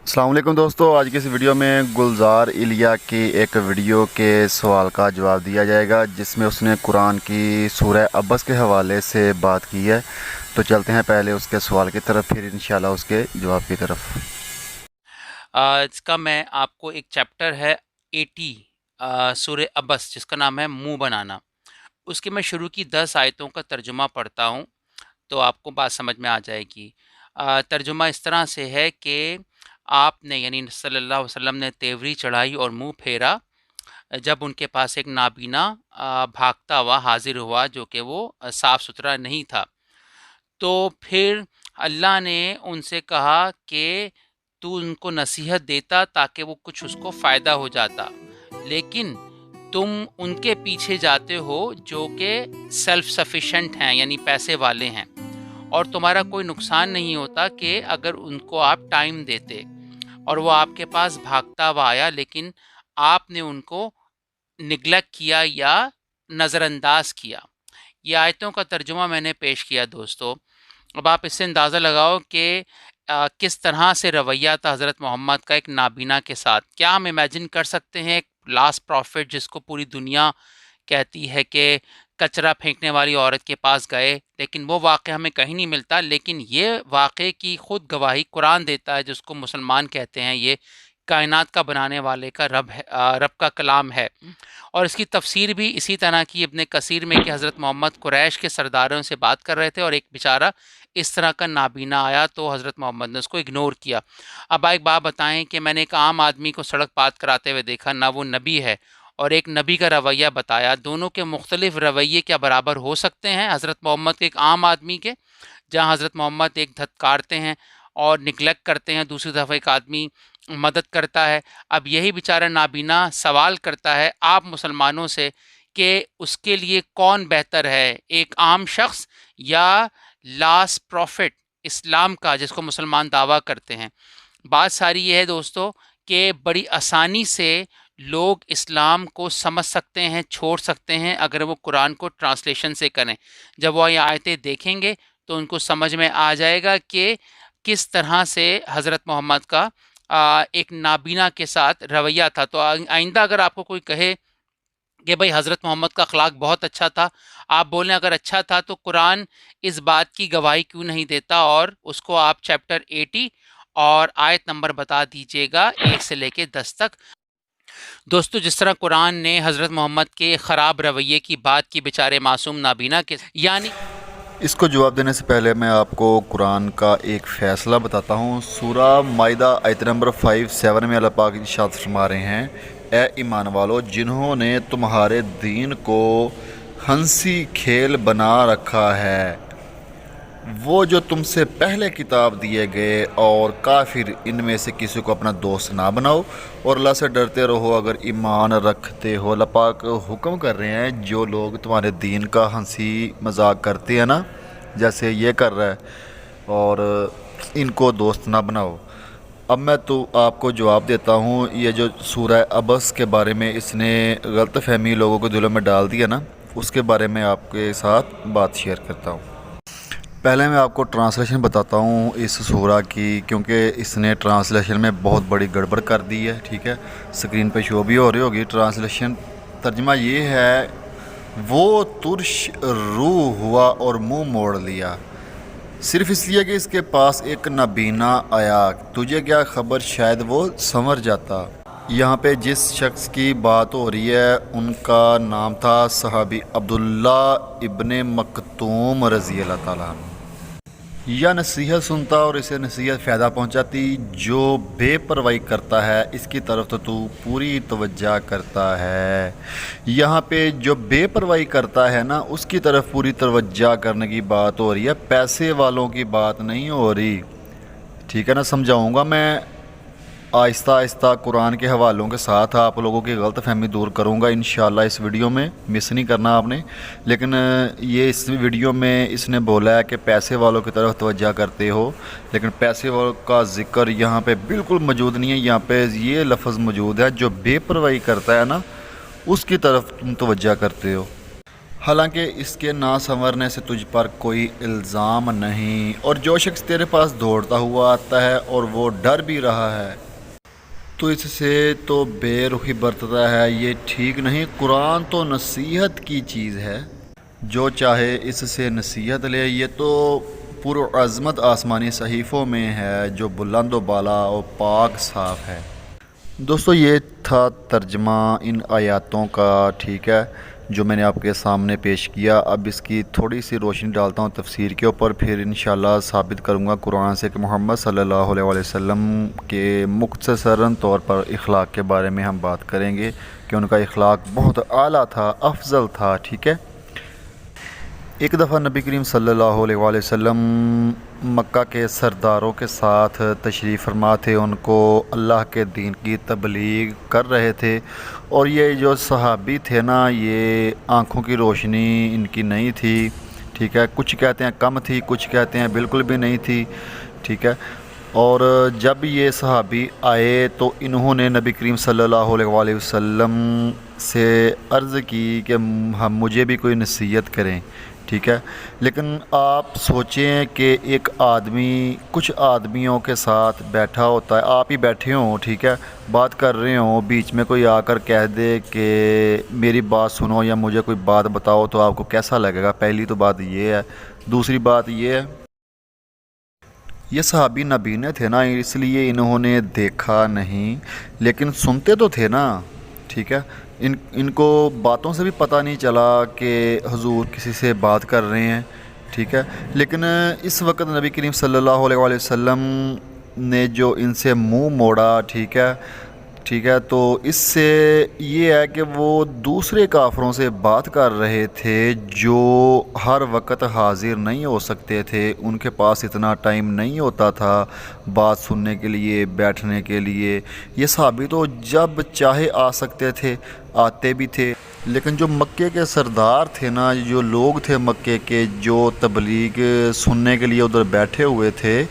السلام علیکم دوستو، آج کی اس ویڈیو میں گلزار ایلیا کی ایک ویڈیو کے سوال کا جواب دیا جائے گا، جس میں اس نے قرآن کی سورہ عبس کے حوالے سے بات کی ہے۔ تو چلتے ہیں پہلے اس کے سوال کی طرف، پھر انشاءاللہ اس کے جواب کی طرف۔ اس کا میں آپ کو ایک چیپٹر ہے 80 سورہ عبس، جس کا نام ہے منہ بنانا۔ اس کے میں شروع کی 10 آیتوں کا ترجمہ پڑھتا ہوں تو آپ کو بات سمجھ میں آ جائے گی۔ ترجمہ اس طرح سے ہے کہ آپ نے یعنی صلی اللہ علیہ وسلم نے تیوری چڑھائی اور منہ پھیرا جب ان کے پاس ایک نابینا بھاگتا ہوا حاضر ہوا جو کہ وہ صاف ستھرا نہیں تھا۔ تو پھر اللہ نے ان سے کہا کہ تو ان کو نصیحت دیتا تاکہ وہ کچھ اس کو فائدہ ہو جاتا، لیکن تم ان کے پیچھے جاتے ہو جو کہ سیلف سفیشینٹ ہیں یعنی پیسے والے ہیں، اور تمہارا کوئی نقصان نہیں ہوتا کہ اگر ان کو آپ ٹائم دیتے اور وہ آپ کے پاس بھاگتا ہوا آیا لیکن آپ نے ان کو نگلیکٹ کیا یا نظر انداز کیا۔ یہ آیتوں کا ترجمہ میں نے پیش کیا دوستو۔ اب آپ اس سے اندازہ لگاؤ کہ کس طرح سے رویہ تھا حضرت محمد کا ایک نابینا کے ساتھ۔ کیا ہم امیجن کر سکتے ہیں ایک لاسٹ پروفٹ جس کو پوری دنیا کہتی ہے کہ کچرا پھینکنے والی عورت کے پاس گئے، لیکن وہ واقعہ ہمیں کہیں نہیں ملتا، لیکن یہ واقعے کی خود گواہی قرآن دیتا ہے، جس کو مسلمان کہتے ہیں یہ کائنات کا بنانے والے کا رب ہے، رب کا کلام ہے۔ اور اس کی تفسیر بھی اسی طرح کی ابن کثیر میں کہ حضرت محمد قریش کے سرداروں سے بات کر رہے تھے اور ایک بیچارہ اس طرح کا نابینا آیا تو حضرت محمد نے اس کو اگنور کیا۔ اب ایک بات بتائیں کہ میں نے ایک عام آدمی کو سڑک پار کراتے ہوئے دیکھا، نہ وہ نبی ہے، اور ایک نبی کا رویہ بتایا، دونوں کے مختلف رویے کیا برابر ہو سکتے ہیں؟ حضرت محمد کے ایک عام آدمی کے، جہاں حضرت محمد ایک دھتکارتے ہیں اور نگلیکٹ کرتے ہیں، دوسری طرف ایک آدمی مدد کرتا ہے۔ اب یہی بیچارہ نابینا سوال کرتا ہے آپ مسلمانوں سے کہ اس کے لیے کون بہتر ہے، ایک عام شخص یا لاسٹ پروفٹ اسلام کا جس کو مسلمان دعویٰ کرتے ہیں؟ بات ساری یہ ہے دوستو کہ بڑی آسانی سے لوگ اسلام کو سمجھ سکتے ہیں، چھوڑ سکتے ہیں اگر وہ قرآن کو ٹرانسلیشن سے کریں۔ جب وہ یہ آیتیں دیکھیں گے تو ان کو سمجھ میں آ جائے گا کہ کس طرح سے حضرت محمد کا ایک نابینا کے ساتھ رویہ تھا۔ تو آئندہ اگر آپ کو کوئی کہے کہ بھئی حضرت محمد کا اخلاق بہت اچھا تھا، آپ بولیں اگر اچھا تھا تو قرآن اس بات کی گواہی کیوں نہیں دیتا، اور اس کو آپ چیپٹر 80 اور آیت نمبر بتا دیجئے گا 1 سے لے کے 10 تک۔ دوستو جس طرح قرآن نے حضرت محمد کے خراب رویے کی بات کی بیچارے معصوم نابینا کے، یعنی اس کو جواب دینے سے پہلے میں آپ کو قرآن کا ایک فیصلہ بتاتا ہوں۔ سورہ مائدہ آیت نمبر 5-7 میں اللہ پاک ارشاد فرما رہے ہیں، اے ایمان والو، جنہوں نے تمہارے دین کو ہنسی کھیل بنا رکھا ہے، وہ جو تم سے پہلے کتاب دیے گئے، اور کافر ان میں سے کسی کو اپنا دوست نہ بناؤ، اور اللہ سے ڈرتے رہو اگر ایمان رکھتے ہو۔ اللہ پاک حکم کر رہے ہیں جو لوگ تمہارے دین کا ہنسی مذاق کرتے ہیں نا، جیسے یہ کر رہا ہے، اور ان کو دوست نہ بناؤ۔ اب میں تو آپ کو جواب دیتا ہوں، یہ جو سورہ عبس کے بارے میں اس نے غلط فہمی لوگوں کے دلوں میں ڈال دیا نا، اس کے بارے میں آپ کے ساتھ بات شیئر کرتا ہوں۔ پہلے میں آپ کو ٹرانسلیشن بتاتا ہوں اس سورہ کی، کیونکہ اس نے ٹرانسلیشن میں بہت بڑی گڑبڑ کر دی ہے، ٹھیک ہے؟ سکرین پہ شو بھی ہو رہی ہوگی ٹرانسلیشن۔ ترجمہ یہ ہے، وہ ترش روح ہوا اور منہ موڑ لیا، صرف اس لیے کہ اس کے پاس ایک نابینا آیا، تجھے کیا خبر، شاید وہ سنور جاتا۔ یہاں پہ جس شخص کی بات ہو رہی ہے ان کا نام تھا صحابی عبداللہ ابن مکتوم رضی اللہ تعالیٰ عنہ۔ یا نصیحت سنتا اور اسے نصیحت فائدہ پہنچاتی، جو بے پرواہی کرتا ہے اس کی طرف تو پوری توجہ کرتا ہے۔ یہاں پہ جو بے پرواہی کرتا ہے نا، اس کی طرف پوری توجہ کرنے کی بات ہو رہی ہے، پیسے والوں کی بات نہیں ہو رہی، ٹھیک ہے نا؟ سمجھاؤں گا میں آہستہ آہستہ قرآن کے حوالوں کے ساتھ، آپ لوگوں کی غلط فہمی دور کروں گا انشاءاللہ اس ویڈیو میں، مس نہیں کرنا آپ نے۔ لیکن یہ اس ویڈیو میں اس نے بولا ہے کہ پیسے والوں کی طرف توجہ کرتے ہو، لیکن پیسے والوں کا ذکر یہاں پہ بالکل موجود نہیں ہے۔ یہاں پہ یہ لفظ موجود ہے، جو بے پرواہی کرتا ہے نا، اس کی طرف تم توجہ کرتے ہو۔ حالانکہ اس کے نہ سنورنے سے تجھ پر کوئی الزام نہیں، اور جو شخص تیرے پاس دوڑتا ہوا آتا ہے اور وہ ڈر بھی رہا ہے تو اس سے تو بے رخی برتتا ہے، یہ ٹھیک نہیں۔ قرآن تو نصیحت کی چیز ہے، جو چاہے اس سے نصیحت لے، یہ تو پرعظمت آسمانی صحیفوں میں ہے جو بلند و بالا اور پاک صاف ہے۔ دوستو یہ تھا ترجمہ ان آیاتوں کا، ٹھیک ہے، جو میں نے آپ کے سامنے پیش کیا۔ اب اس کی تھوڑی سی روشنی ڈالتا ہوں تفسیر کے اوپر، پھر انشاءاللہ ثابت کروں گا قرآن سے کہ محمد صلی اللہ علیہ وسلم کے مختصراً طور پر اخلاق کے بارے میں ہم بات کریں گے کہ ان کا اخلاق بہت اعلیٰ تھا، افضل تھا، ٹھیک ہے۔ ایک دفعہ نبی کریم صلی اللہ علیہ وآلہ وسلم مکہ کے سرداروں کے ساتھ تشریف فرما تھے، ان کو اللہ کے دین کی تبلیغ کر رہے تھے، اور یہ جو صحابی تھے نا، یہ آنکھوں کی روشنی ان کی نہیں تھی، ٹھیک ہے، کچھ کہتے ہیں کم تھی، کچھ کہتے ہیں بالکل بھی نہیں تھی، ٹھیک ہے۔ اور جب یہ صحابی آئے تو انہوں نے نبی کریم صلی اللہ علیہ وآلہ وسلم سے عرض کی کہ ہم مجھے بھی کوئی نصیحت کریں، ٹھیک ہے۔ لیکن آپ سوچیں کہ ایک آدمی کچھ آدمیوں کے ساتھ بیٹھا ہوتا ہے، آپ ہی بیٹھے ہوں، ٹھیک ہے، بات کر رہے ہوں، بیچ میں کوئی آ کر کہہ دے کہ میری بات سنو یا مجھے کوئی بات بتاؤ، تو آپ کو کیسا لگے گا؟ پہلی تو بات یہ ہے۔ دوسری بات یہ ہے، یہ صحابی نابینے تھے نا، اس لیے انہوں نے دیکھا نہیں، لیکن سنتے تو تھے نا، ٹھیک ہے۔ ان کو باتوں سے بھی پتہ نہیں چلا کہ حضور کسی سے بات کر رہے ہیں، ٹھیک ہے۔ لیکن اس وقت نبی کریم صلی اللہ علیہ وآلہ وسلم نے جو ان سے منہ موڑا، ٹھیک ہے، تو اس سے یہ ہے کہ وہ دوسرے کافروں سے بات کر رہے تھے جو ہر وقت حاضر نہیں ہو سکتے تھے، ان کے پاس اتنا ٹائم نہیں ہوتا تھا بات سننے کے لیے، بیٹھنے کے لیے۔ یہ صحابی تو جب چاہے آ سکتے تھے، آتے بھی تھے، لیکن جو مکے کے سردار تھے نا، جو لوگ تھے مکے کے جو تبلیغ سننے کے لیے ادھر بیٹھے ہوئے تھے،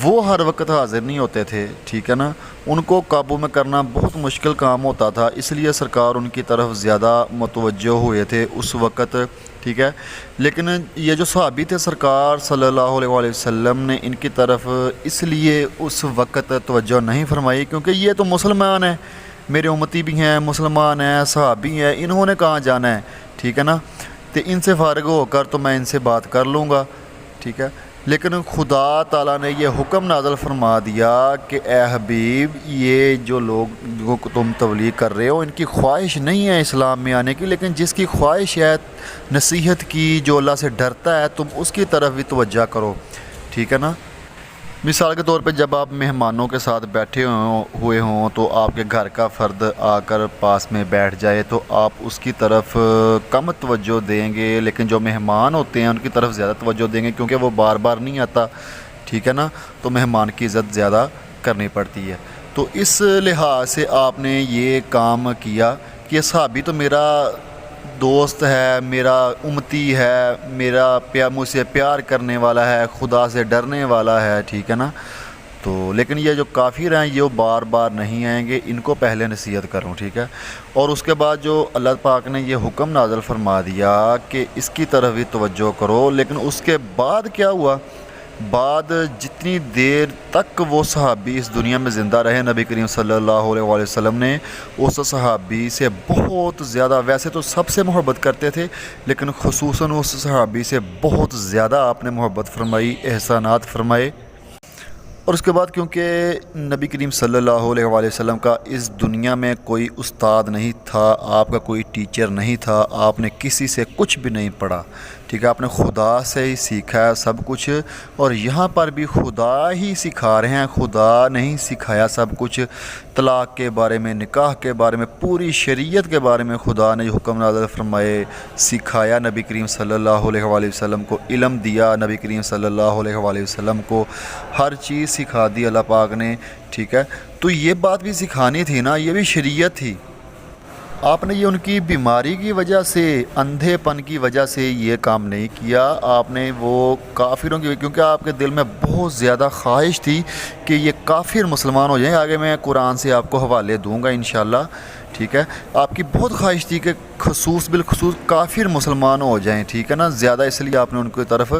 وہ ہر وقت حاضر نہیں ہوتے تھے، ٹھیک ہے نا۔ ان کو قابو میں کرنا بہت مشکل کام ہوتا تھا، اس لیے سرکار ان کی طرف زیادہ متوجہ ہوئے تھے اس وقت، ٹھیک ہے۔ لیکن یہ جو صحابی تھے، سرکار صلی اللہ علیہ وآلہ وسلم نے ان کی طرف اس لیے اس وقت توجہ نہیں فرمائی کیونکہ یہ تو مسلمان ہیں، میرے امتی بھی ہیں، مسلمان ہیں، صحابی ہیں، انہوں نے کہاں جانا ہے، ٹھیک ہے نا۔ تو ان سے فارغ ہو کر تو میں ان سے بات کر لوں گا، ٹھیک ہے۔ لیکن خدا تعالیٰ نے یہ حکم نازل فرما دیا کہ اے حبیب، یہ جو لوگ تم تبلیغ کر رہے ہو، ان کی خواہش نہیں ہے اسلام میں آنے کی، لیکن جس کی خواہش ہے نصیحت کی، جو اللہ سے ڈرتا ہے، تم اس کی طرف بھی توجہ کرو، ٹھیک ہے نا۔ مثال کے طور پہ جب آپ مہمانوں کے ساتھ بیٹھے ہوئے ہوں تو آپ کے گھر کا فرد آ کر پاس میں بیٹھ جائے تو آپ اس کی طرف کم توجہ دیں گے، لیکن جو مہمان ہوتے ہیں ان کی طرف زیادہ توجہ دیں گے کیونکہ وہ بار بار نہیں آتا، ٹھیک ہے نا، تو مہمان کی عزت زیادہ کرنی پڑتی ہے۔ تو اس لحاظ سے آپ نے یہ کام کیا کہ صحابی تو میرا دوست ہے، میرا امتی ہے، مجھ سے پیار کرنے والا ہے، خدا سے ڈرنے والا ہے، ٹھیک ہے نا۔ تو لیکن یہ جو کافر ہیں یہ بار بار نہیں آئیں گے، ان کو پہلے نصیحت کروں، ٹھیک ہے۔ اور اس کے بعد جو اللہ پاک نے یہ حکم نازل فرما دیا کہ اس کی طرف بھی توجہ کرو، لیکن اس کے بعد کیا ہوا؟ بعد جتنی دیر تک وہ صحابی اس دنیا میں زندہ رہے، نبی کریم صلی اللہ علیہ وآلہ وسلم نے اس صحابی سے بہت زیادہ، ویسے تو سب سے محبت کرتے تھے لیکن خصوصاً اس صحابی سے بہت زیادہ آپ نے محبت فرمائی، احسانات فرمائے۔ اور اس کے بعد کیونکہ نبی کریم صلی اللہ علیہ وآلہ وسلم کا اس دنیا میں کوئی استاد نہیں تھا، آپ کا کوئی ٹیچر نہیں تھا، آپ نے کسی سے کچھ بھی نہیں پڑھا، ٹھیک ہے، آپ نے خدا سے ہی سیکھا ہے سب کچھ، اور یہاں پر بھی خدا ہی سکھا رہے ہیں، خدا نہیں سکھایا سب کچھ۔ طلاق کے بارے میں، نکاح کے بارے میں، پوری شریعت کے بارے میں خدا نے جو حکم نازل فرمائے، سکھایا نبی کریم صلی اللہ علیہ وآلہ وسلم کو، علم دیا نبی کریم صلی اللہ علیہ وآلہ وسلم کو، ہر چیز سکھا دی اللہ پاک نے، ٹھیک ہے۔ تو یہ بات بھی سکھانی تھی نا، یہ بھی شریعت تھی۔ آپ نے یہ ان کی بیماری کی وجہ سے، اندھے پن کی وجہ سے یہ کام نہیں کیا، آپ نے وہ کافروں کی، کیونکہ آپ کے دل میں بہت زیادہ خواہش تھی کہ یہ کافر مسلمان ہو جائیں۔ آگے میں قرآن سے آپ کو حوالے دوں گا انشاءاللہ، ٹھیک ہے، آپ کی بہت خواہش تھی کہ خصوص بالخصوص کافر مسلمان ہو جائیں، ٹھیک ہے نا، زیادہ اس لیے آپ نے ان کی طرف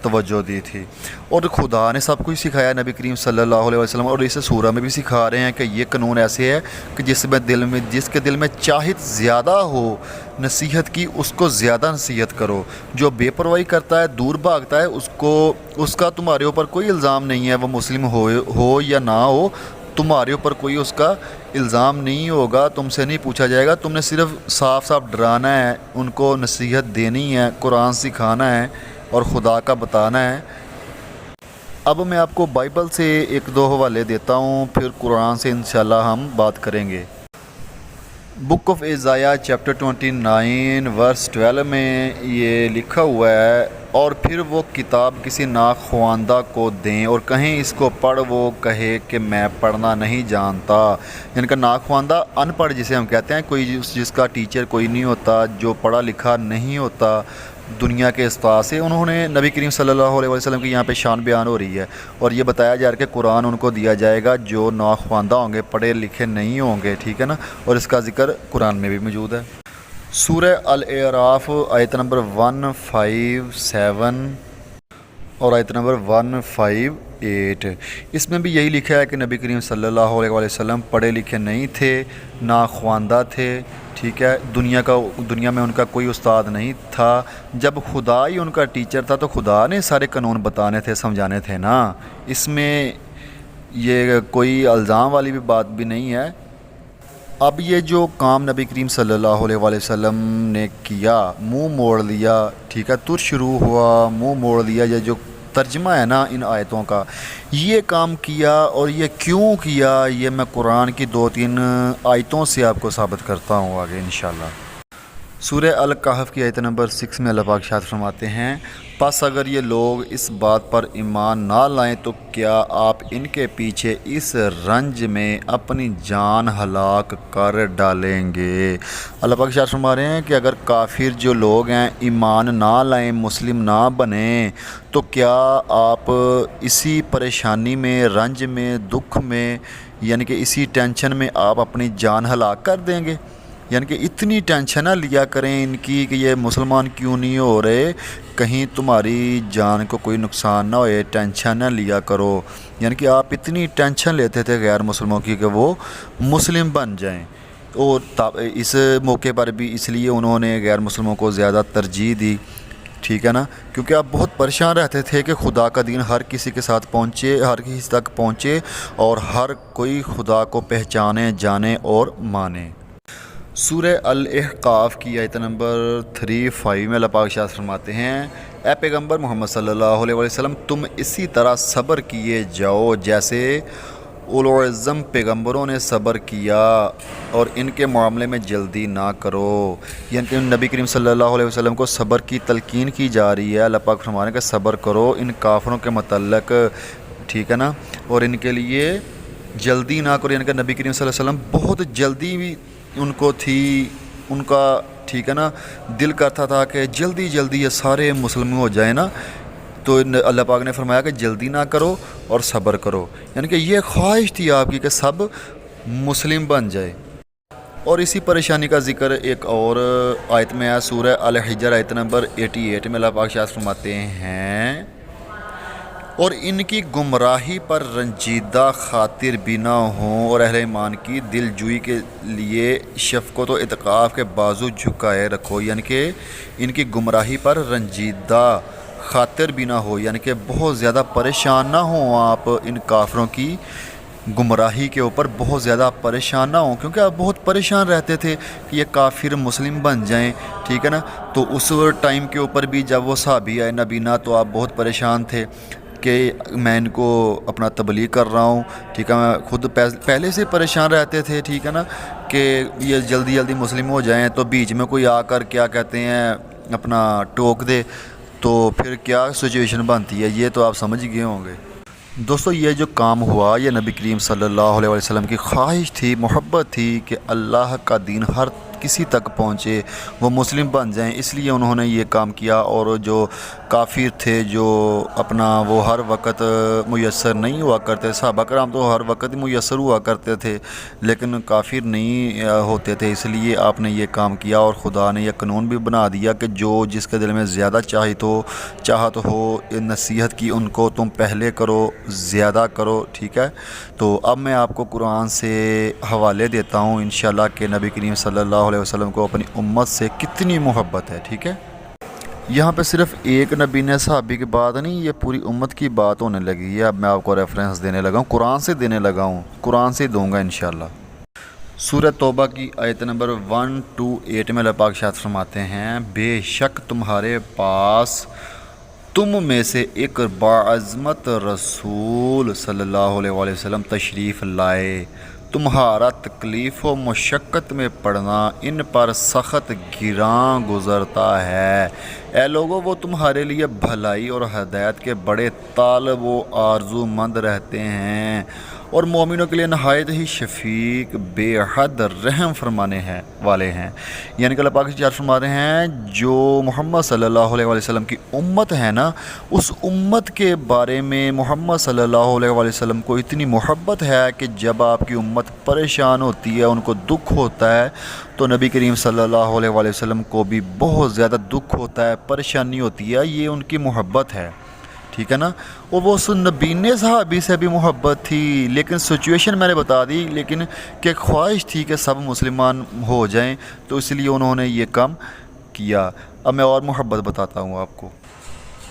توجہ دی تھی۔ اور خدا نے سب کچھ سکھایا نبی کریم صلی اللہ علیہ وسلم، اور اسے سورہ میں بھی سکھا رہے ہیں کہ یہ قانون ایسے ہے کہ جس کے دل میں چاہت زیادہ ہو نصیحت کی، اس کو زیادہ نصیحت کرو۔ جو بے پرواہی کرتا ہے، دور بھاگتا ہے، اس کا تمہارے اوپر کوئی الزام نہیں ہے، وہ مسلم ہو یا نہ ہو، تمہارے اوپر کوئی اس کا الزام نہیں ہوگا، تم سے نہیں پوچھا جائے گا، تم نے صرف صاف صاف ڈرانا ہے، ان کو نصیحت دینی ہے، قرآن سکھانا ہے اور خدا کا بتانا ہے۔ اب میں آپ کو بائبل سے ایک دو حوالے دیتا ہوں، پھر قرآن سے انشاءاللہ ہم بات کریں گے۔ بک آف ایزائیا چیپٹر 29 ورس 12 میں یہ لکھا ہوا ہے، اور پھر وہ کتاب کسی ناخواندہ کو دیں اور کہیں اس کو پڑھ، وہ کہے کہ میں پڑھنا نہیں جانتا۔ یعنی کہ ناخواندہ ان پڑھ جسے ہم کہتے ہیں، کوئی جس کا ٹیچر کوئی نہیں ہوتا، جو پڑھا لکھا نہیں ہوتا دنیا کے استاد سے، انہوں نے نبی کریم صلی اللہ علیہ وسلم کی یہاں پہ شان بیان ہو رہی ہے، اور یہ بتایا جا رہا ہے کہ قرآن ان کو دیا جائے گا جو ناخواندہ ہوں گے، پڑھے لکھے نہیں ہوں گے، ٹھیک ہے نا، اور اس کا ذکر قرآن میں بھی موجود ہے۔ سورہ الاعراف آیت نمبر 157 اور آیت نمبر 158، اس میں بھی یہی لکھا ہے کہ نبی کریم صلی اللہ علیہ وسلم پڑھے لکھے نہیں تھے، ناخواندہ تھے، ٹھیک ہے، دنیا میں ان کا کوئی استاد نہیں تھا۔ جب خدا ہی ان کا ٹیچر تھا تو خدا نے سارے قانون بتانے تھے، سمجھانے تھے نا، اس میں یہ کوئی الزام والی بھی بات بھی نہیں ہے۔ اب یہ جو کام نبی کریم صلی اللہ علیہ وسلم نے کیا، منہ موڑ لیا، ٹھیک ہے، تر شروع ہوا، منہ موڑ لیا، یہ جو ترجمہ ہے نا ان آیتوں کا، یہ کام کیا، اور یہ کیوں کیا، یہ میں قرآن کی 2-3 آیتوں سے آپ کو ثابت کرتا ہوں آگے انشاءاللہ۔ سورہ الکہف کی آیت نمبر 6 میں اللہ پاک ارشاد فرماتے ہیں، پس اگر یہ لوگ اس بات پر ایمان نہ لائیں تو کیا آپ ان کے پیچھے اس رنج میں اپنی جان ہلاک کر ڈالیں گے۔ اللہ پاک ارشاد فرما رہے ہیں کہ اگر کافر جو لوگ ہیں ایمان نہ لائیں، مسلم نہ بنیں، تو کیا آپ اسی پریشانی میں، رنج میں، دکھ میں، یعنی کہ اسی ٹینشن میں آپ اپنی جان ہلاک کر دیں گے؟ یعنی کہ اتنی ٹینشن نہ لیا کریں ان کی کہ یہ مسلمان کیوں نہیں ہو رہے، کہیں تمہاری جان کو کوئی نقصان نہ ہوئے، ٹینشن نہ لیا کرو۔ یعنی کہ آپ اتنی ٹینشن لیتے تھے غیر مسلموں کی کہ وہ مسلم بن جائیں، اور اس موقع پر بھی اس لیے انہوں نے غیر مسلموں کو زیادہ ترجیح دی، ٹھیک ہے نا، کیونکہ آپ بہت پریشان رہتے تھے کہ خدا کا دین ہر کسی کے ساتھ پہنچے، ہر کسی تک پہنچے، اور ہر کوئی خدا کو پہچانے، جانے اور مانے۔ سورہ الاحقاف کی آیت نمبر 35 میں اللہ پاک ارشاد فرماتے ہیں، اے پیغمبر محمد صلی اللہ علیہ وسلم، تم اسی طرح صبر کیے جاؤ جیسے اولوالعزم پیغمبروں نے صبر کیا، اور ان کے معاملے میں جلدی نہ کرو۔ یعنی کہ نبی کریم صلی اللہ علیہ وسلم کو صبر کی تلقین کی جا رہی ہے، اللہ پاک فرما رہے ہیں کہ صبر کرو ان کافروں کے متعلق، ٹھیک ہے نا، اور ان کے لیے جلدی نہ کرو۔ یعنی کہ نبی کریم صلی اللہ علیہ وسلم بہت جلدی بھی ان کو تھی، ان کا، ٹھیک ہے نا، دل کرتا تھا کہ جلدی جلدی یہ سارے مسلم ہو جائیں نا، تو اللہ پاک نے فرمایا کہ جلدی نہ کرو اور صبر کرو۔ یعنی کہ یہ خواہش تھی آپ کی کہ سب مسلم بن جائے۔ اور اسی پریشانی کا ذکر ایک اور آیت میں ہے، سورہ الحجر آیت نمبر 88 میں اللہ پاک ارشاد فرماتے ہیں، اور ان کی گمراہی پر رنجیدہ خاطر بھی نہ ہوں، اور اہل ایمان کی دل جوئی کے لیے شفقت و اتقاف کے بازو جھکائے رکھو۔ یعنی کہ ان کی گمراہی پر رنجیدہ خاطر بھی نہ ہو، یعنی کہ بہت زیادہ پریشان نہ ہوں آپ ان کافروں کی گمراہی کے اوپر، بہت زیادہ پریشان نہ ہوں، کیونکہ آپ بہت پریشان رہتے تھے کہ یہ کافر مسلم بن جائیں، ٹھیک ہے نا، تو اس ٹائم کے اوپر بھی جب وہ صحابی آئے نبینا تو آپ بہت پریشان تھے کہ میں ان کو اپنا تبلیغ کر رہا ہوں، ٹھیک ہے، میں خود پہلے سے پریشان رہتے تھے، ٹھیک ہے نا، کہ یہ جلدی جلدی مسلم ہو جائیں، تو بیچ میں کوئی آ کر کیا کہتے ہیں اپنا ٹوک دے تو پھر کیا سچویشن بنتی ہے، یہ تو آپ سمجھ گئے ہوں گے۔ دوستو یہ جو کام ہوا یہ نبی کریم صلی اللہ علیہ وسلم کی خواہش تھی، محبت تھی کہ اللہ کا دین ہر کسی تک پہنچے وہ مسلم بن جائیں، اس لیے انہوں نے یہ کام کیا۔ اور جو کافر تھے جو اپنا وہ ہر وقت میسر نہیں ہوا کرتے، صحابہ کرام تو ہر وقت میسر ہوا کرتے تھے لیکن کافر نہیں ہوتے تھے، اس لیے آپ نے یہ کام کیا۔ اور خدا نے یہ قانون بھی بنا دیا کہ جو جس کے دل میں زیادہ چاہت ہو نصیحت کی، ان کو تم پہلے کرو، زیادہ کرو، ٹھیک ہے۔ تو اب میں آپ کو قرآن سے حوالے دیتا ہوں انشاءاللہ کہ نبی کریم صلی اللہ علیہ وسلم کو اپنی امت سے کتنی محبت ہے، ٹھیک ہے۔ یہاں پہ صرف ایک نبی نے صحابی کی بات نہیں، یہ پوری امت کی بات ہونے لگی ہے۔ اب میں آپ کو ریفرنس دینے لگا ہوں، قرآن سے دینے لگا ہوں، قرآن سے دوں گا انشاءاللہ۔ سورہ توبہ کی آیت نمبر 128 میں اللہ پاک ارشاد فرماتے ہیں، بے شک تمہارے پاس تم میں سے ایک باعظمت رسول صلی اللہ علیہ وآلہ وسلم تشریف لائے، تمہارا تکلیف و مشقت میں پڑنا ان پر سخت گراں گزرتا ہے۔ اے لوگو، وہ تمہارے لیے بھلائی اور ہدایت کے بڑے طالب و آرزو مند رہتے ہیں اور مومنوں کے لیے نہایت ہی شفیق، بے حد رحم فرمانے والے ہیں۔ یعنی کہ اللہ پاک ارشاد فرما رہے ہیں جو محمد صلی اللہ علیہ وآلہ وسلم کی امت ہے نا، اس امت کے بارے میں محمد صلی اللہ علیہ وآلہ وسلم کو اتنی محبت ہے کہ جب آپ کی امت پریشان ہوتی ہے، ان کو دکھ ہوتا ہے، تو نبی کریم صلی اللہ علیہ وآلہ وسلم کو بھی بہت زیادہ دکھ ہوتا ہے، پریشانی ہوتی ہے، یہ ان کی محبت ہے، ٹھیک ہے نا۔ اور وہ اس نبی نے صحابی سے بھی محبت تھی، لیکن سچویشن میں نے بتا دی، لیکن کہ خواہش تھی کہ سب مسلمان ہو جائیں، تو اس لیے انہوں نے یہ کام کیا۔ اب میں اور محبت بتاتا ہوں آپ کو۔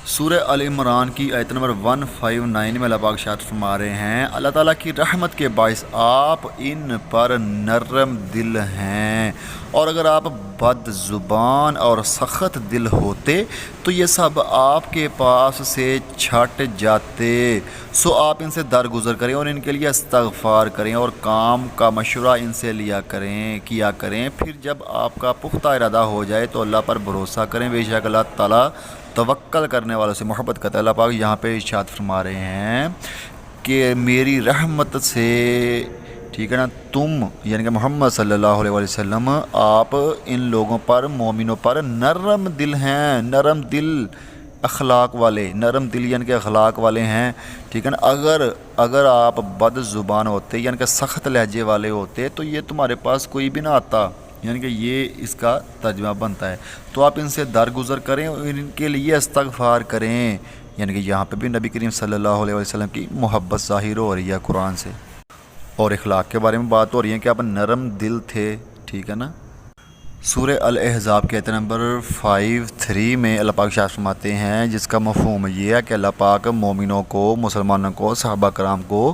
سورہ ال عمران کی آیت نمبر 159 میں اللہ پاک ارشاد فرما رہے ہیں، اللہ تعالیٰ کی رحمت کے باعث آپ ان پر نرم دل ہیں، اور اگر آپ بد زبان اور سخت دل ہوتے تو یہ سب آپ کے پاس سے چھٹ جاتے۔ سو آپ ان سے درگزر کریں اور ان کے لیے استغفار کریں اور کام کا مشورہ ان سے کیا کریں، پھر جب آپ کا پختہ ارادہ ہو جائے تو اللہ پر بھروسہ کریں، بے شک اللہ تعالیٰ توکل کرنے والوں سے محبت کرتا ہے۔ اللہ پاک یہاں پہ ارشاد فرما رہے ہیں کہ میری رحمت سے، ٹھیک ہے نا، تم یعنی کہ محمد صلی اللہ علیہ وسلم آپ ان لوگوں پر، مومنوں پر نرم دل ہیں، نرم دل اخلاق والے، نرم دل یعنی کہ اخلاق والے ہیں، ٹھیک ہے نا۔ اگر آپ بد زبان ہوتے یعنی کہ سخت لہجے والے ہوتے تو یہ تمہارے پاس کوئی بھی نہ آتا، یعنی کہ یہ اس کا ترجمہ بنتا ہے۔ تو آپ ان سے درگزر کریں اور ان کے لیے استغفار کریں، یعنی کہ یہاں پہ بھی نبی کریم صلی اللہ علیہ وسلم کی محبت ظاہر ہو رہی ہے قرآن سے، اور اخلاق کے بارے میں بات ہو رہی ہے کہ آپ نرم دل تھے، ٹھیک ہے نا۔ سورہ الاحزاب کے آیت نمبر 53 میں اللہ پاک ارشاد فرماتے ہیں، جس کا مفہوم یہ ہے کہ اللہ پاک مومنوں کو، مسلمانوں کو، صحابہ کرام کو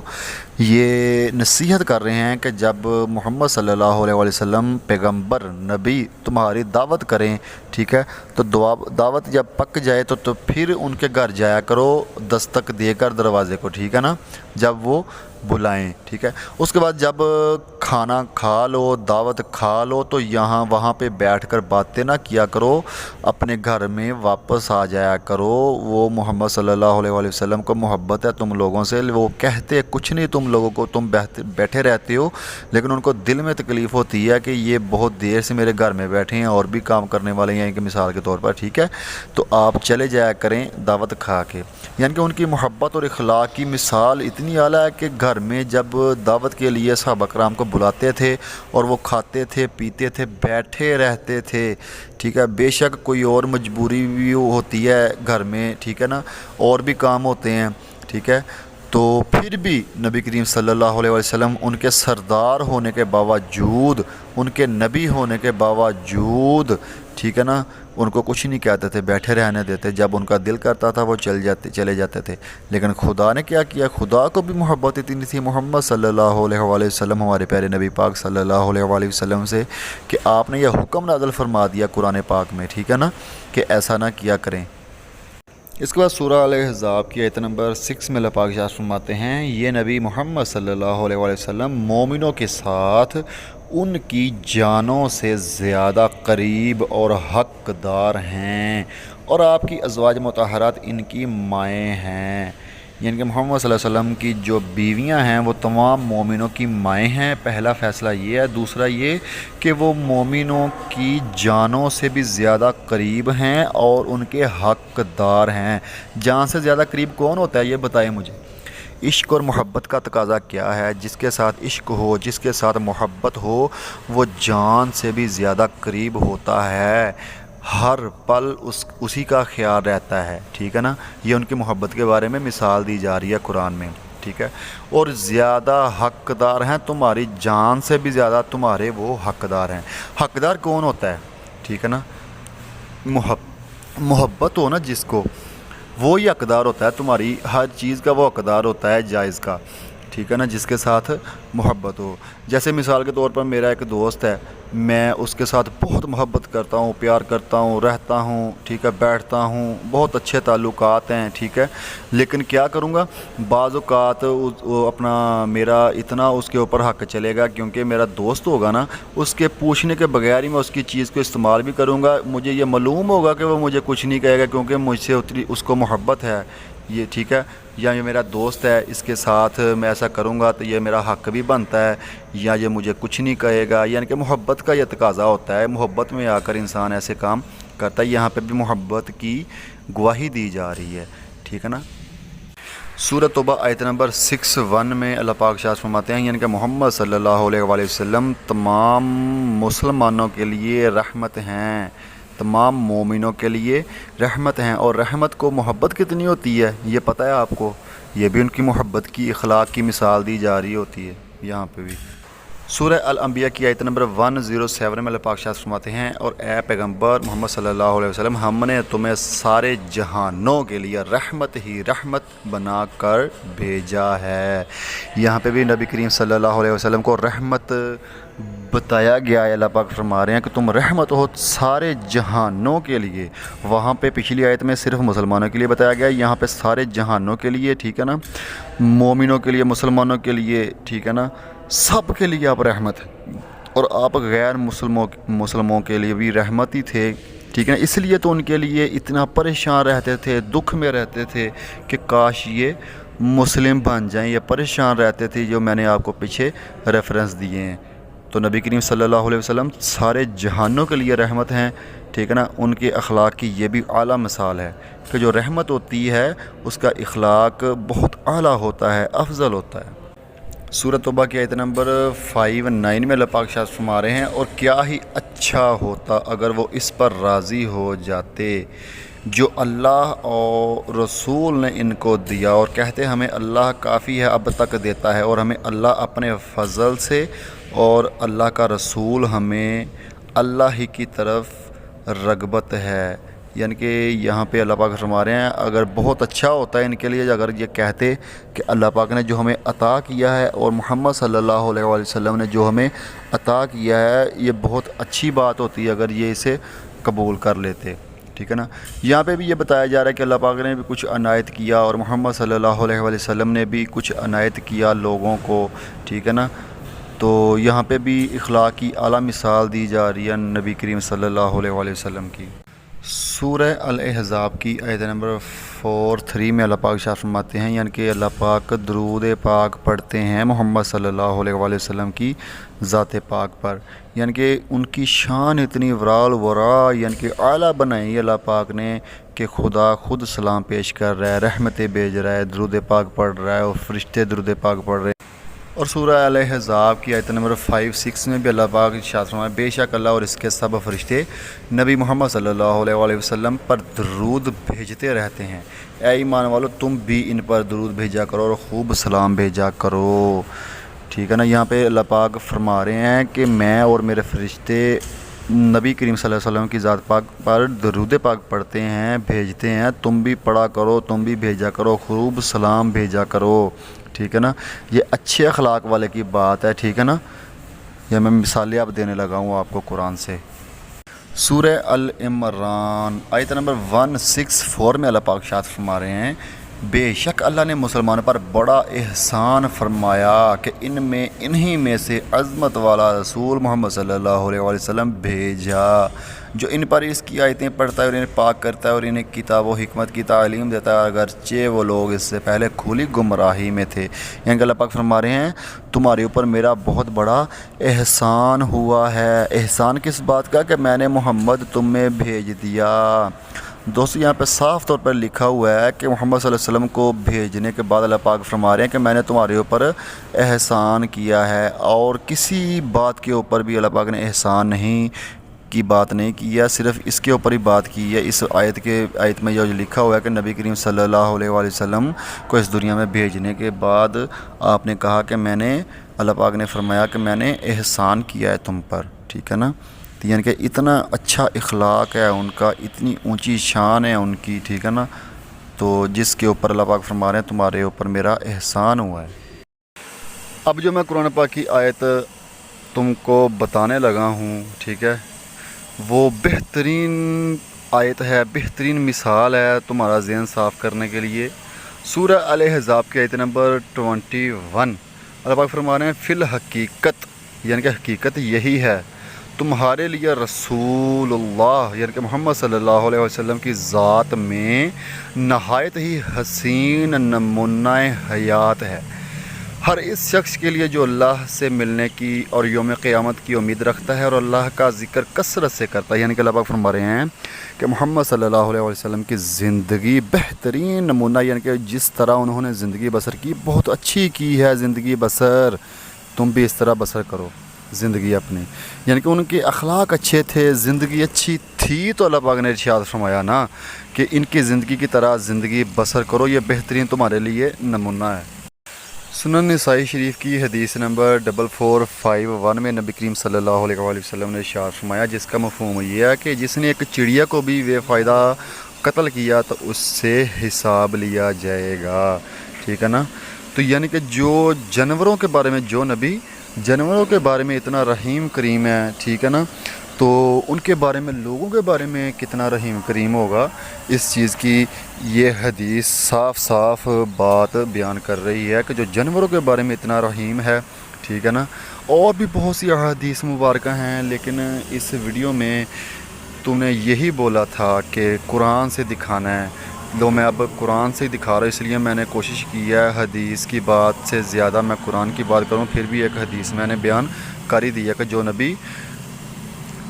یہ نصیحت کر رہے ہیں کہ جب محمد صلی اللہ علیہ وسلم پیغمبر نبی تمہاری دعوت کریں، ٹھیک ہے، تو دعوت جب پک جائے تو پھر ان کے گھر جایا کرو دستک دے کر دروازے کو، ٹھیک ہے نا، جب وہ بلائیں، ٹھیک ہے۔ اس کے بعد جب کھانا کھا لو، دعوت کھا لو، تو وہاں پہ بیٹھ کر باتیں نہ کیا کرو، اپنے گھر میں واپس آ جایا کرو۔ وہ محمد صلی اللہ علیہ وسلم کو محبت ہے تم لوگوں سے، وہ کہتے کچھ نہیں تم لوگوں کو، تم بیٹھے رہتے ہو، لیکن ان کو دل میں تکلیف ہوتی ہے کہ یہ بہت دیر سے میرے گھر میں بیٹھے ہیں اور بھی کام کرنے والے ہیں، کہ مثال کے طور پر، ٹھیک ہے، تو آپ چلے جایا کریں دعوت کھا کے۔ یعنی کہ ان کی محبت اور اخلاق کی مثال اتنی اعلیٰ ہے کہ گھر میں جب دعوت کے لیے صحابہ کرام کو بلاتے تھے اور وہ کھاتے تھے، پیتے تھے، بیٹھے رہتے تھے، ٹھیک ہے۔ بے شک کوئی اور مجبوری بھی ہوتی ہے گھر میں، ٹھیک ہے نا، اور بھی کام ہوتے ہیں، ٹھیک ہے، تو پھر بھی نبی کریم صلی اللہ علیہ وسلم ان کے سردار ہونے کے باوجود، ان کے نبی ہونے کے باوجود، ٹھیک ہے نا، ان کو کچھ نہیں کہتے تھے، بیٹھے رہنے دیتے، جب ان کا دل کرتا تھا وہ چلے جاتے تھے۔ لیکن خدا نے کیا کیا، خدا کو بھی محبت اتنی تھی محمد صلی اللہ علیہ وآلہ وسلم، ہمارے پیارے نبی پاک صلی اللہ علیہ وآلہ وسلم سے، کہ آپ نے یہ حکم نازل فرما دیا قرآن پاک میں، ٹھیک ہے نا، کہ ایسا نہ کیا کریں۔ اس کے بعد سورہ الاحزاب کی آیت نمبر 6 میں اللہ پاک ارشاد فرماتے ہیں، یہ نبی محمد صلی اللہ علیہ وآلہ وسلم مومنوں کے ساتھ ان کی جانوں سے زیادہ قریب اور حقدار ہیں، اور آپ کی ازواج مطہرات ان کی مائیں ہیں۔ یعنی کہ محمد صلی اللہ علیہ وسلم کی جو بیویاں ہیں وہ تمام مومنوں کی مائیں ہیں، پہلا فیصلہ یہ ہے۔ دوسرا یہ کہ وہ مومنوں کی جانوں سے بھی زیادہ قریب ہیں اور ان کے حقدار ہیں۔ جان سے زیادہ قریب کون ہوتا ہے یہ بتائیں مجھے۔ عشق اور محبت کا تقاضا کیا ہے؟ جس کے ساتھ عشق ہو، جس کے ساتھ محبت ہو، وہ جان سے بھی زیادہ قریب ہوتا ہے، ہر پل اسی کا خیال رہتا ہے، ٹھیک ہے نا۔ یہ ان کی محبت کے بارے میں مثال دی جا رہی ہے قرآن میں، ٹھیک ہے۔ اور زیادہ حقدار ہیں، تمہاری جان سے بھی زیادہ تمہارے وہ حقدار ہیں۔ حقدار کون ہوتا ہے؟ ٹھیک ہے نا، محبت ہو نا جس کو، وہی حقدار ہوتا ہے، تمہاری ہر چیز کا وہ حقدار ہوتا ہے، جائز کا، ٹھیک ہے نا، جس کے ساتھ محبت ہو۔ جیسے مثال کے طور پر میرا ایک دوست ہے، میں اس کے ساتھ بہت محبت کرتا ہوں، پیار کرتا ہوں، رہتا ہوں، ٹھیک ہے، بیٹھتا ہوں، بہت اچھے تعلقات ہیں، ٹھیک ہے۔ لیکن کیا کروں گا، بعض اوقات اپنا میرا اتنا اس کے اوپر حق چلے گا، کیونکہ میرا دوست ہوگا نا، اس کے پوچھنے کے بغیر ہی میں اس کی چیز کو استعمال بھی کروں گا، مجھے یہ معلوم ہوگا کہ وہ مجھے کچھ نہیں کہے گا، کیونکہ مجھ سے اتنی اس کو محبت ہے، یہ ٹھیک ہے، یا یہ میرا دوست ہے، اس کے ساتھ میں ایسا کروں گا تو یہ میرا حق بھی بنتا ہے، یا یہ مجھے کچھ نہیں کہے گا، یعنی کہ محبت کا یہ تقاضا ہوتا ہے، محبت میں آ کر انسان ایسے کام کرتا ہے۔ یہاں پہ بھی محبت کی گواہی دی جا رہی ہے، ٹھیک ہے نا۔ سورۃ توبہ آیت نمبر 61 میں اللہ پاک ارشاد فرماتے ہیں، یعنی کہ محمد صلی اللہ علیہ وآلہ وسلم تمام مسلمانوں کے لیے رحمت ہیں، تمام مومنوں کے لیے رحمت ہیں۔ اور رحمت کو محبت کتنی ہوتی ہے یہ پتہ ہے آپ کو؟ یہ بھی ان کی محبت کی اخلاق کی مثال دی جا رہی ہوتی ہے یہاں پہ بھی۔ سورہ الانبیاء کی آیت نمبر 107 میں اللہ پاک ارشاد فرماتے ہیں، اور اے پیغمبر محمد صلی اللہ علیہ وسلم، ہم نے تمہیں سارے جہانوں کے لیے رحمت ہی رحمت بنا کر بھیجا ہے۔ یہاں پہ بھی نبی کریم صلی اللہ علیہ وسلم کو رحمت بتایا گیا ہے، اللہ پاک فرما رہے ہیں کہ تم رحمت ہو سارے جہانوں کے لیے۔ وہاں پہ پچھلی آیت میں صرف مسلمانوں کے لیے بتایا گیا ہے، یہاں پہ سارے جہانوں کے لیے، ٹھیک ہے نا، مومنوں کے لیے، مسلمانوں کے لیے، ٹھیک ہے نا، سب کے لیے آپ رحمت ہیں، اور آپ غیر مسلموں کے لیے بھی رحمت ہی تھے، ٹھیک ہے نا۔ اس لیے تو ان کے لیے اتنا پریشان رہتے تھے، دکھ میں رہتے تھے کہ کاش یہ مسلم بن جائیں، یہ پریشان رہتے تھے، جو میں نے آپ کو پیچھے ریفرنس دیے ہیں۔ تو نبی کریم صلی اللہ علیہ وسلم سارے جہانوں کے لیے رحمت ہیں، ٹھیک ہے نا۔ ان کے اخلاق کی یہ بھی اعلیٰ مثال ہے کہ جو رحمت ہوتی ہے اس کا اخلاق بہت اعلیٰ ہوتا ہے، افضل ہوتا ہے۔ سورۃ توبہ کی آیت نمبر 59 میں اللہ پاک ارشاد فرما رہے ہیں، اور کیا ہی اچھا ہوتا اگر وہ اس پر راضی ہو جاتے جو اللہ اور رسول نے ان کو دیا، اور کہتے ہمیں اللہ کافی ہے، اب تک دیتا ہے، اور ہمیں اللہ اپنے فضل سے اور اللہ کا رسول ہمیں اللہ ہی کی طرف رغبت ہے۔ یعنی کہ یہاں پہ اللہ پاک فرما رہے ہیں اگر بہت اچھا ہوتا ہے ان کے لیے اگر یہ کہتے کہ اللہ پاک نے جو ہمیں عطا کیا ہے اور محمد صلی اللہ علیہ وآلہ وسلم نے جو ہمیں عطا کیا ہے، یہ بہت اچھی بات ہوتی ہے اگر یہ اسے قبول کر لیتے، ٹھیک ہے نا۔ یہاں پہ بھی یہ بتایا جا رہا ہے کہ اللہ پاک نے بھی کچھ عنایت کیا اور محمد صلی اللہ علیہ وآلہ وسلم نے بھی کچھ عنایت کیا لوگوں کو، ٹھیک ہے نا۔ تو یہاں پہ بھی اخلاق کی اعلیٰ مثال دی جا رہی ہے نبی کریم صلی اللہ علیہ وآلہ وسلم کی۔ سورہ الاحزاب کی آیت نمبر 43 میں اللہ پاک ارشاد فرماتے ہیں، یعنی کہ اللہ پاک درود پاک پڑھتے ہیں محمد صلی اللہ علیہ وآلہ وسلم کی ذات پاک پر، یعنی کہ ان کی شان اتنی ورال ورا، یعنی کہ اعلیٰ بنائی اللہ پاک نے کہ خدا خود سلام پیش کر رہا ہے، رحمتیں بھیج رہا ہے، درود پاک پڑھ رہا ہے، اور فرشتے درود پاک پڑھ رہے ہیں۔ اور سورہ الاحزاب کی آیت نمبر 5-6 میں بھی اللہ پاک ارشاد فرمایا، بے شک اللہ اور اس کے سب فرشتے نبی محمد صلی اللہ علیہ وآلہ وسلم پر درود بھیجتے رہتے ہیں، اے ایمان والو تم بھی ان پر درود بھیجا کرو اور خوب سلام بھیجا کرو، ٹھیک ہے نا۔ یہاں پہ اللہ پاک فرما رہے ہیں کہ میں اور میرے فرشتے نبی کریم صلی اللہ علیہ وسلم کی ذات پاک پر درود پاک پڑھتے ہیں، بھیجتے ہیں، تم بھی پڑھا کرو، تم بھی بھیجا کرو، خوب سلام بھیجا کرو، ٹھیک ہے نا۔ یہ اچھے اخلاق والے کی بات ہے، ٹھیک ہے نا۔ یہ میں مثالیں اب دینے لگا ہوں آپ کو قرآن سے۔ سورہ العمران آیت نمبر 164 میں اللہ پاک ارشاد فرما رہے ہیں، بے شک اللہ نے مسلمانوں پر بڑا احسان فرمایا کہ انہی میں سے عظمت والا رسول محمد صلی اللہ علیہ وسلم بھیجا جو ان پر اس کی آیتیں پڑھتا ہے اور انہیں پاک کرتا ہے اور انہیں کتاب و حکمت کی تعلیم دیتا ہے، اگرچہ وہ لوگ اس سے پہلے کھلی گمراہی میں تھے۔ یعنی کہ اللہ پاک فرما رہے ہیں تمہارے اوپر میرا بہت بڑا احسان ہوا ہے۔ احسان کس بات کا؟ کہ میں نے محمد تم میں بھیج دیا۔ دوستو یہاں پہ صاف طور پر لکھا ہوا ہے کہ محمد صلی اللہ علیہ وسلم کو بھیجنے کے بعد اللہ پاک فرما رہے ہیں کہ میں نے تمہارے اوپر احسان کیا ہے، اور کسی بات کے اوپر بھی اللہ پاک نے احسان کی بات نہیں کی ہے، صرف اس کے اوپر ہی بات کی ہے۔ اس آیت میں جو لکھا ہوا ہے کہ نبی کریم صلی اللہ علیہ وآلہ وسلم کو اس دنیا میں بھیجنے کے بعد آپ نے کہا کہ اللہ پاک نے فرمایا کہ میں نے احسان کیا ہے تم پر، ٹھیک ہے نا۔ یعنی کہ اتنا اچھا اخلاق ہے ان کا، اتنی اونچی شان ہے ان کی، ٹھیک ہے نا، تو جس کے اوپر اللہ پاک فرما رہے ہیں تمہارے اوپر میرا احسان ہوا ہے۔ اب جو میں قرآن پاک کی آیت تم کو بتانے لگا ہوں، ٹھیک ہے، وہ بہترین آیت ہے، بہترین مثال ہے تمہارا ذہن صاف کرنے کے لیے۔ سورہ الاحزاب کی آیت نمبر 21 اللہ پاک فرما رہے ہیں فی الحقیقت، یعنی کہ حقیقت یہی ہے تمہارے لیے رسول اللہ یعنی کہ محمد صلی اللہ علیہ وسلم کی ذات میں نہایت ہی حسین نمونہ حیات ہے۔ ہر اس شخص کے لیے جو اللہ سے ملنے کی اور یوم قیامت کی امید رکھتا ہے اور اللہ کا ذکر کثرت سے کرتا ہے۔ یعنی کہ اللہ پاک فرما رہے ہیں کہ محمد صلی اللہ علیہ وسلم کی زندگی بہترین نمونہ، یعنی کہ جس طرح انہوں نے زندگی بسر کی بہت اچھی کی ہے زندگی بسر، تم بھی اس طرح بسر کرو زندگی اپنی۔ یعنی کہ ان کے اخلاق اچھے تھے، زندگی اچھی تھی، تو اللہ پاک نے ارشاد فرمایا نا کہ ان کی زندگی کی طرح زندگی بسر کرو، یہ بہترین تمہارے لیے نمونہ ہے۔ سنن نسائی شریف کی حدیث نمبر 4451 میں نبی کریم صلی اللہ علیہ وآلہ وسلم نے ارشاد فرمایا، جس کا مفہوم یہ ہے کہ جس نے ایک چڑیا کو بھی بے فائدہ قتل کیا تو اس سے حساب لیا جائے گا، ٹھیک ہے نا۔ تو یعنی کہ جو جانوروں کے بارے میں جو نبی جانوروں کے بارے میں اتنا رحیم کریم ہے، ٹھیک ہے نا، تو ان کے بارے میں لوگوں کے بارے میں کتنا رحیم کریم ہوگا، اس چیز کی یہ حدیث صاف صاف بات بیان کر رہی ہے کہ جو جانوروں کے بارے میں اتنا رحیم ہے، ٹھیک ہے نا۔ اور بھی بہت سی احادیث مبارکہ ہیں، لیکن اس ویڈیو میں تم نے یہی بولا تھا کہ قرآن سے دکھانا ہے، لو میں اب قرآن سے ہی دکھا رہا ہوں، اس لیے میں نے کوشش کی ہے حدیث کی بات سے زیادہ میں قرآن کی بات کروں۔ پھر بھی ایک حدیث میں نے بیان کر ہی دیا کہ جو نبی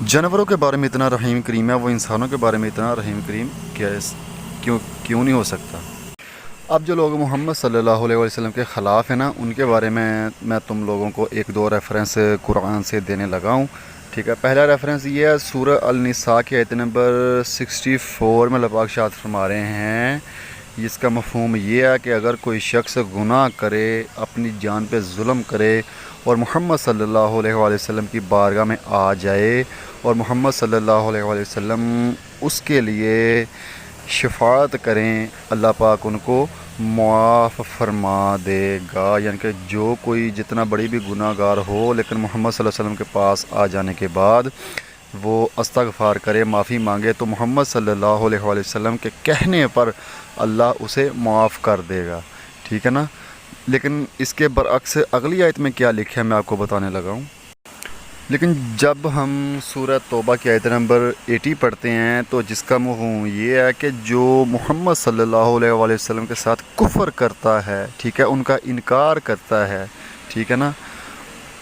جانوروں کے بارے میں اتنا رحیم کریم ہے وہ انسانوں کے بارے میں اتنا رحیم کریم کیوں نہیں ہو سکتا۔ اب جو لوگ محمد صلی اللہ علیہ وسلم کے خلاف ہیں نا، ان کے بارے میں تم لوگوں کو ایک دو ریفرنس قرآن سے دینے لگا ہوں، ٹھیک ہے۔ پہلا ریفرنس یہ ہے سورہ النساء کی آیت نمبر 64 میں اللہ پاک ارشاد فرما رہے ہیں، جس کا مفہوم یہ ہے کہ اگر کوئی شخص گناہ کرے، اپنی جان پہ ظلم کرے اور محمد صلی اللہ علیہ وآلہ وسلم کی بارگاہ میں آ جائے اور محمد صلی اللہ علیہ وآلہ وسلم اس کے لیے شفاعت کریں، اللہ پاک ان کو معاف فرما دے گا۔ یعنی کہ جو کوئی جتنا بڑی بھی گناہ گار ہو لیکن محمد صلی اللہ علیہ وسلم کے پاس آ جانے کے بعد وہ استغفار کرے، معافی مانگے، تو محمد صلی اللہ علیہ وآلہ وسلم کے کہنے پر اللہ اسے معاف کر دے گا، ٹھیک ہے نا۔ لیکن اس کے برعکس اگلی آیت میں کیا لکھا ہے میں آپ کو بتانے لگا ہوں۔ لیکن جب ہم سورہ توبہ کی آیت نمبر 80 پڑھتے ہیں تو جس کا مفہوم یہ ہے کہ جو محمد صلی اللہ علیہ وآلہ وسلم کے ساتھ کفر کرتا ہے، ٹھیک ہے، ان کا انکار کرتا ہے، ٹھیک ہے نا،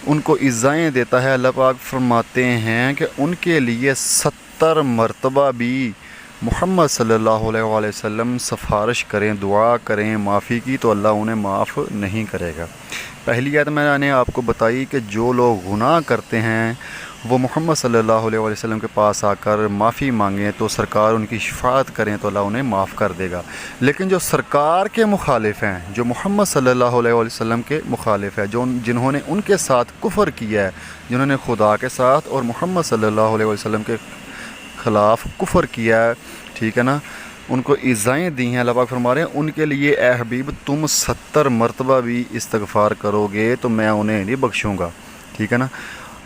ان کو ایذائیں دیتا ہے، اللہ پاک فرماتے ہیں کہ ان کے لیے 70 مرتبہ بھی محمد صلی اللہ علیہ وآلہ وسلم سفارش کریں، دعا کریں معافی کی، تو اللہ انہیں معاف نہیں کرے گا۔ پہلی آیت میں نے آپ کو بتائی کہ جو لوگ گناہ کرتے ہیں وہ محمد صلی اللہ علیہ وآلہ وسلم کے پاس آ کر معافی مانگیں تو سرکار ان کی شفاعت کریں تو اللہ انہیں معاف کر دے گا۔ لیکن جو سرکار کے مخالف ہیں، جو محمد صلی اللہ علیہ وآلہ وسلم کے مخالف ہیں، جنہوں نے ان کے ساتھ کفر کیا ہے، جنہوں نے خدا کے ساتھ اور محمد صلی اللہ علیہ وسلم کے خلاف کفر کیا ہے، ٹھیک ہے نا، ان کو ایذائیں دی ہیں، اللہ پاک فرما رہے ہیں ان کے لیے اے حبیب تم 70 مرتبہ بھی استغفار کرو گے تو میں انہیں نہیں بخشوں گا، ٹھیک ہے نا۔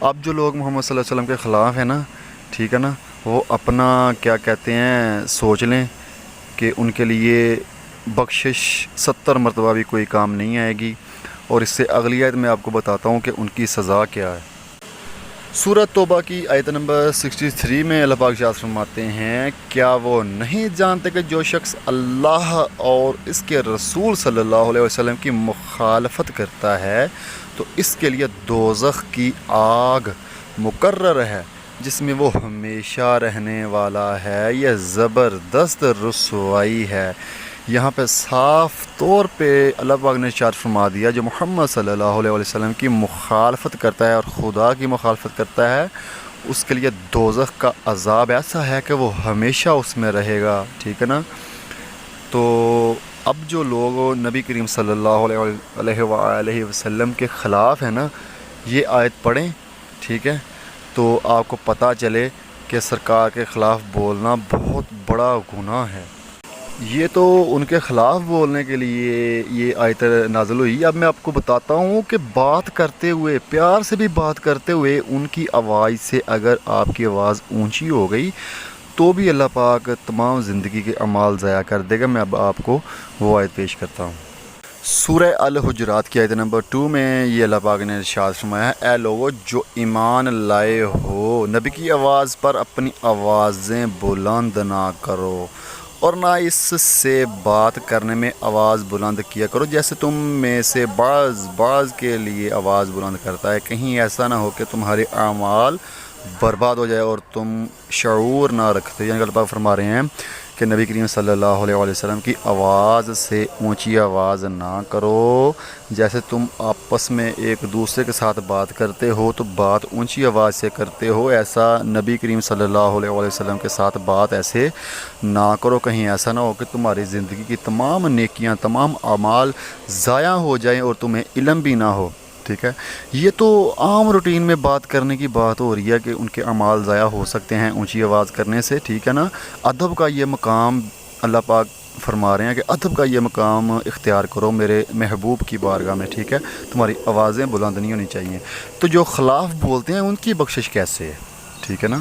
اب جو لوگ محمد صلی اللہ علیہ وسلم کے خلاف ہیں نا، ٹھیک ہے نا، وہ اپنا کیا کہتے ہیں سوچ لیں کہ ان کے لیے بخشش 70 مرتبہ بھی کوئی کام نہیں آئے گی. اور اس سے اگلی آیت میں آپ کو بتاتا ہوں کہ ان کی سزا کیا ہے. سورہ توبہ کی آیت نمبر 63 میں اللہ پاک ارشاد فرماتے ہیں کیا وہ نہیں جانتے کہ جو شخص اللہ اور اس کے رسول صلی اللہ علیہ وسلم کی مخالفت کرتا ہے تو اس کے لیے دوزخ کی آگ مقرر ہے جس میں وہ ہمیشہ رہنے والا ہے. یہ زبردست رسوائی ہے. یہاں پہ صاف طور پہ اللہ پاک نے ارشاد فرما دیا جو محمد صلی اللہ علیہ وسلم کی مخالفت کرتا ہے اور خدا کی مخالفت کرتا ہے اس کے لیے دوزخ کا عذاب ایسا ہے کہ وہ ہمیشہ اس میں رہے گا. ٹھیک ہے نا. تو اب جو لوگ نبی کریم صلی اللہ علیہ وآلہ وسلم کے خلاف ہیں نا یہ آیت پڑھیں. ٹھیک ہے. تو آپ کو پتہ چلے کہ سرکار کے خلاف بولنا بہت بڑا گناہ ہے. یہ تو ان کے خلاف بولنے کے لیے یہ آیت نازل ہوئی. اب میں آپ کو بتاتا ہوں کہ بات کرتے ہوئے پیار سے بھی بات کرتے ہوئے ان کی آواز سے اگر آپ کی آواز اونچی ہو گئی تو بھی اللہ پاک تمام زندگی کے اعمال ضائع کر دے گا. میں اب آپ کو وہ آیت پیش کرتا ہوں. سورہ الحجرات کی آیت نمبر 2 میں یہ اللہ پاک نے ارشاد فرمایا ہے اے لوگو جو ایمان لائے ہو نبی کی آواز پر اپنی آوازیں بلند نہ کرو اور نہ اس سے بات کرنے میں آواز بلند کیا کرو جیسے تم میں سے بعض کے لیے آواز بلند کرتا ہے. کہیں ایسا نہ ہو کہ تمہارے اعمال برباد ہو جائے اور تم شعور نہ رکھتے. یعنی اللہ پاک فرما رہے ہیں کہ نبی کریم صلی اللہ علیہ وسلم کی آواز سے اونچی آواز نہ کرو. جیسے تم آپس میں ایک دوسرے کے ساتھ بات کرتے ہو تو بات اونچی آواز سے کرتے ہو ایسا نبی کریم صلی اللہ علیہ وسلم کے ساتھ بات ایسے نہ کرو. کہیں ایسا نہ ہو کہ تمہاری زندگی کی تمام نیکیاں تمام اعمال ضائع ہو جائیں اور تمہیں علم بھی نہ ہو. ٹھیک ہے. یہ تو عام روٹین میں بات کرنے کی بات ہو رہی ہے کہ ان کے اعمال ضائع ہو سکتے ہیں اونچی آواز کرنے سے. ٹھیک ہے نا. ادب کا یہ مقام اللہ پاک فرما رہے ہیں کہ ادب کا یہ مقام اختیار کرو میرے محبوب کی بارگاہ میں. ٹھیک ہے. تمہاری آوازیں بلند نہیں ہونی چاہیے. تو جو خلاف بولتے ہیں ان کی بخشش کیسے ہے. ٹھیک ہے نا.